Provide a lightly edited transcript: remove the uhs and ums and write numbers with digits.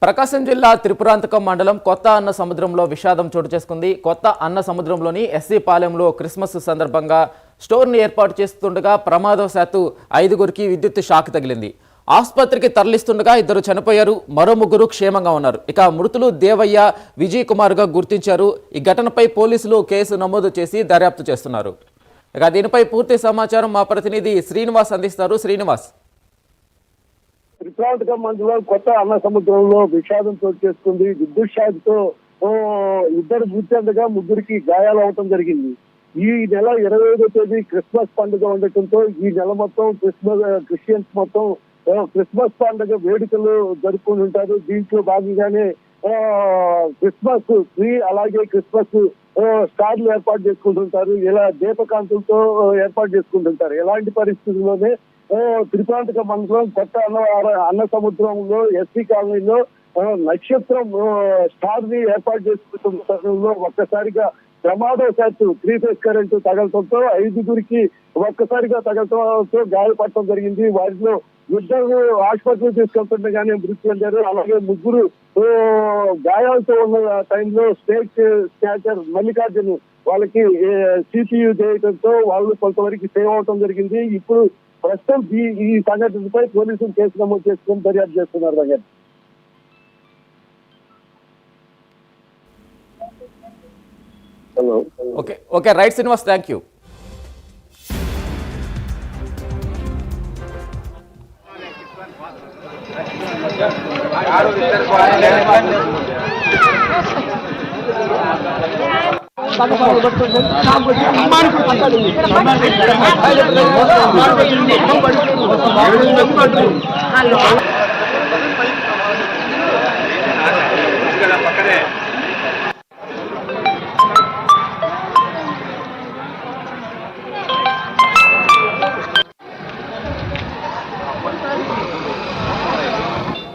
ప్రకాశం జిల్లా త్రిపురాంతకం మండలం కొత్త అన్న సముద్రంలో విషాదం చోటు చేసుకుంది. కొత్త అన్న సముద్రంలోని ఎస్సీ పాలెంలో క్రిస్మస్ సందర్భంగా స్టోర్ని ఏర్పాటు చేస్తుండగా ప్రమాదవశాత్తు 5గురికి విద్యుత్ షాక్ తగిలింది. ఆసుపత్రికి తరలిస్తుండగా 2 చనిపోయారు, మరో 3 క్షేమంగా ఉన్నారు. ఇక మృతులు దేవయ్య, విజయ్ కుమార్గా గుర్తించారు. ఈ ఘటనపై పోలీసులు కేసు నమోదు చేసి దర్యాప్తు చేస్తున్నారు. ఇక దీనిపై పూర్తి సమాచారం మా ప్రతినిధి శ్రీనివాస్ అందిస్తారు. శ్రీనివాస్, త్రిపురాంతకం మండలం కొత్త అన్న సముద్రంలో విషాదం చోటు చేసుకుంది. విద్యుత్ షాక్తో 2 మృతి చెందగా 3కి గాయాలు అవటం జరిగింది. ఈ నెల 25వ తేదీ క్రిస్మస్ పండుగ ఉండటంతో ఈ నెల మొత్తం క్రిస్టియన్స్ మొత్తం క్రిస్మస్ పండుగ వేడుకలు జరుపుకుని ఉంటారు. దీంట్లో భాగంగానే క్రిస్మస్ ట్రీ అలాగే క్రిస్మస్ స్టార్లు ఏర్పాటు చేసుకుంటుంటారు. ఇలా దీపకాంతులతో ఏర్పాటు చేసుకుంటుంటారు. ఇలాంటి పరిస్థితుల్లోనే త్రిపురాంతక మండలం కొత్త అన్న సముద్రంలో ఎస్సీ కాలనీలో నక్షత్రం స్టార్ ని ఏర్పాటు చేసుకుంటున్న తరుణంలో ఒక్కసారిగా ప్రమాదవశాత్తు 3 ఫేజ్ కరెంటు తగలటంతో 5గురికి ఒక్కసారిగా తగలటంతో గాయపడటం జరిగింది. వారిలో 2 ఆసుపత్రికి తీసుకెళ్తుండగానే మృతి చెందారు. అలాగే 3 గాయాలతో ఉన్న టైంలో స్టేట్ స్టాచర్ మల్లికార్జున్ వాళ్ళకి సిపియు చేయడంతో వాళ్ళు కొంతవరకు సేవ్ అవటం జరిగింది. ఇప్పుడు ప్రస్తుతం ఈ సంఘటనపై పోలీసులు కేసు నమోదు చేసుకుని దర్యాప్తు చేస్తున్నారు. దగ్గర hello okay right Srinivas, thank you. Halo.